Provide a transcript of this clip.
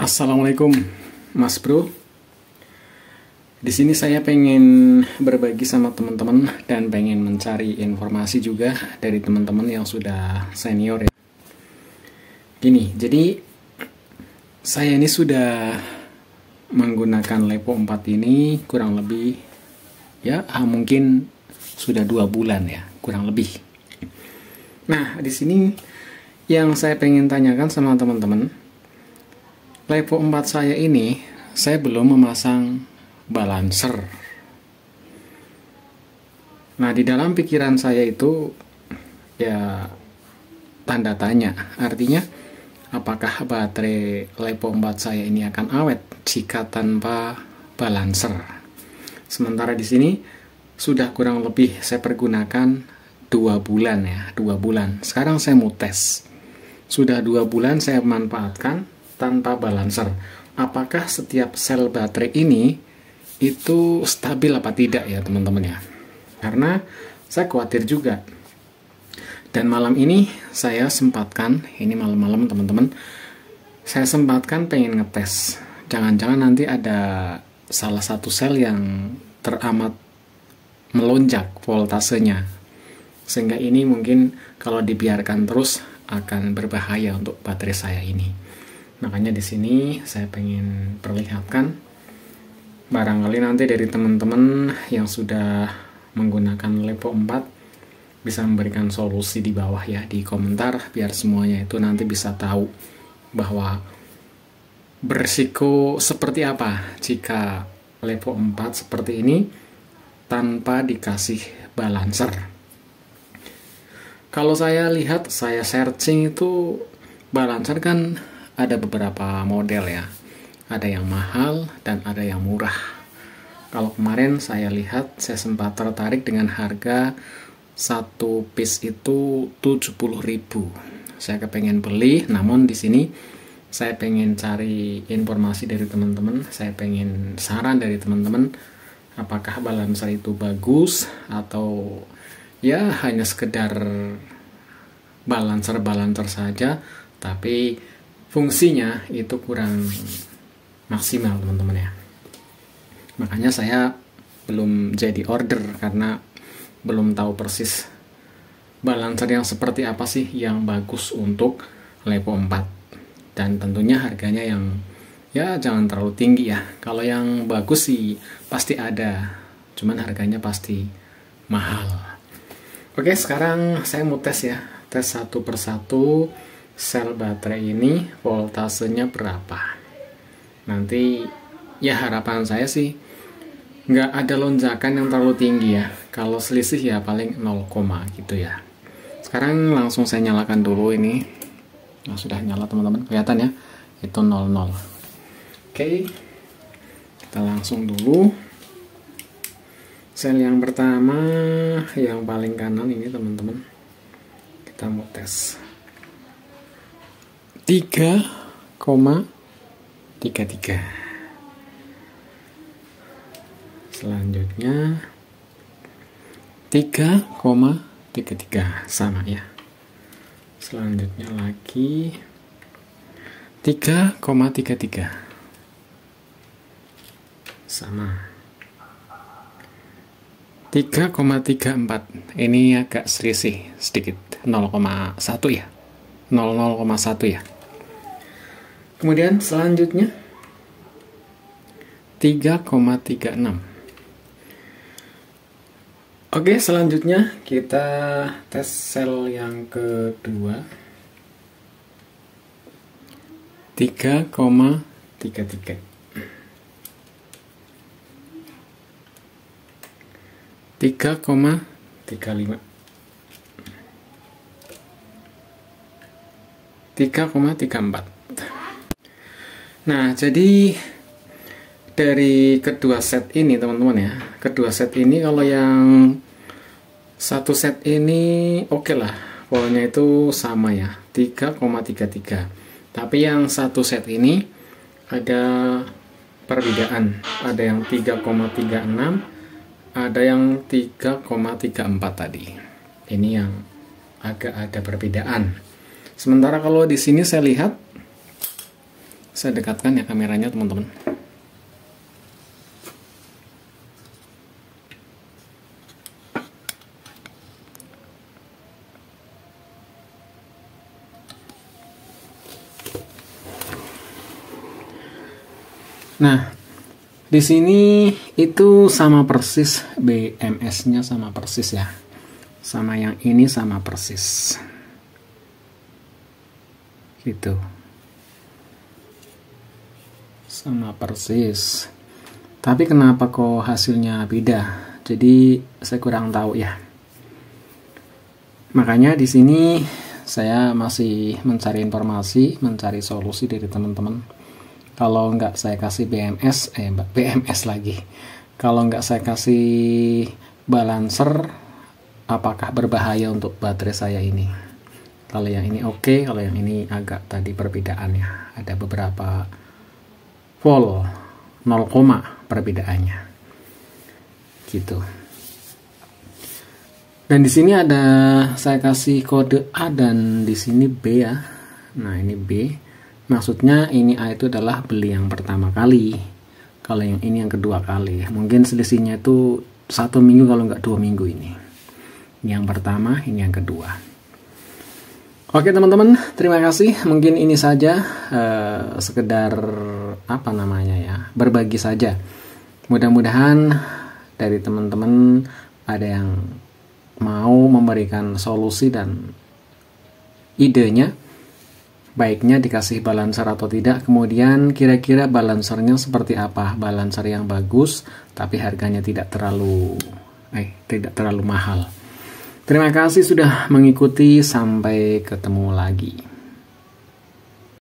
Assalamualaikum, Mas Bro. Di sini saya pengen berbagi sama teman-teman dan pengen mencari informasi juga dari teman-teman yang sudah senior ya. Gini, jadi saya ini sudah menggunakan Lepo 4 ini kurang lebih ya mungkin sudah 2 bulan ya, kurang lebih. Nah, di sini yang saya pengen tanyakan sama teman-teman, Lepo 4 saya ini, saya belum memasang balancer. Nah, di dalam pikiran saya itu ya tanda tanya. Artinya, apakah baterai Lepo 4 saya ini akan awet jika tanpa balancer? Sementara di sini sudah kurang lebih saya pergunakan 2 bulan ya, 2 bulan. Sekarang saya mau tes. Sudah 2 bulan saya manfaatkan tanpa balancer. Apakah setiap sel baterai ini itu stabil apa tidak ya teman-teman ya? Karena saya khawatir juga. Dan malam ini saya sempatkan, ini malam-malam teman-teman, saya sempatkan pengen ngetes. Jangan-jangan nanti ada salah satu sel yang teramat melonjak voltasenya. Sehingga ini mungkin kalau dibiarkan terus akan berbahaya untuk baterai saya ini. Makanya di sini saya pengen perlihatkan, barangkali nanti dari teman-teman yang sudah menggunakan Lepo 4 bisa memberikan solusi di bawah ya, di komentar, biar semuanya itu nanti bisa tahu bahwa berisiko seperti apa jika Lepo 4 seperti ini tanpa dikasih balancer. Kalau saya lihat, saya searching itu balancer kan ada beberapa model ya, ada yang mahal dan ada yang murah. Kalau kemarin saya lihat, saya sempat tertarik dengan harga satu piece itu 70.000. Saya kepengen beli, namun di sini saya pengen cari informasi dari teman-teman, saya pengen saran dari teman-teman, apakah balancer itu bagus atau ya hanya sekedar balancer saja, tapi fungsinya itu kurang maksimal teman-teman ya. Makanya saya belum jadi order karena belum tahu persis balancer yang seperti apa sih yang bagus untuk Lepo 4. Dan tentunya harganya yang ya jangan terlalu tinggi ya. Kalau yang bagus sih pasti ada, cuman harganya pasti mahal. Oke, sekarang saya mau tes ya, tes satu persatu sel baterai ini voltasenya berapa. Nanti ya harapan saya sih nggak ada lonjakan yang terlalu tinggi ya. Kalau selisih ya paling 0, gitu ya. Sekarang langsung saya nyalakan dulu ini. Nah, sudah nyala teman-teman, kelihatan ya, itu 00. Oke, kita langsung dulu. Sel yang pertama, yang paling kanan ini teman-teman, kita mau tes 3,33. Selanjutnya 3,33 sama ya. Selanjutnya lagi 3,33 sama. 3,34 ini agak selisih sedikit, 0,1 ya, 0,1 ya. Kemudian selanjutnya 3,36. Oke, selanjutnya kita tes sel yang kedua, 3,33. 3,35. 3,34. Nah, jadi dari kedua set ini teman-teman ya, kedua set ini kalau yang satu set ini oke lah, polanya itu sama ya, 3,33. Tapi yang satu set ini ada perbedaan, ada yang 3,36, ada yang 3,34 tadi. Ini yang agak ada perbedaan. Sementara kalau di sini saya lihat Saya dekatkan ya kameranya teman-teman. Nah, di sini itu sama persis, BMS-nya sama persis ya. Sama yang ini sama persis. Gitu. Sama persis. Tapi kenapa kok hasilnya beda? Jadi saya kurang tahu ya. Makanya di sini saya masih mencari informasi, mencari solusi dari teman-teman. Kalau nggak saya kasih BMS lagi. Kalau nggak saya kasih balancer, apakah berbahaya untuk baterai saya ini? Kalau yang ini oke, kalau yang ini agak tadi perbedaannya. Ada beberapa volt, 0, perbedaannya. Gitu. Dan di sini ada saya kasih kode A dan di sini B ya. Nah, ini B. Maksudnya ini A itu adalah beli yang pertama kali. Kalau yang ini yang kedua kali. Mungkin selisihnya itu 1 minggu kalau nggak 2 minggu ini. Ini yang pertama, ini yang kedua. Oke teman-teman, terima kasih. Mungkin ini saja sekedar berbagi saja. Mudah-mudahan dari teman-teman ada yang mau memberikan solusi dan idenya, baiknya dikasih balancer atau tidak, kemudian kira-kira balancernya seperti apa, balancer yang bagus tapi harganya tidak terlalu mahal. Terima kasih sudah mengikuti, sampai ketemu lagi.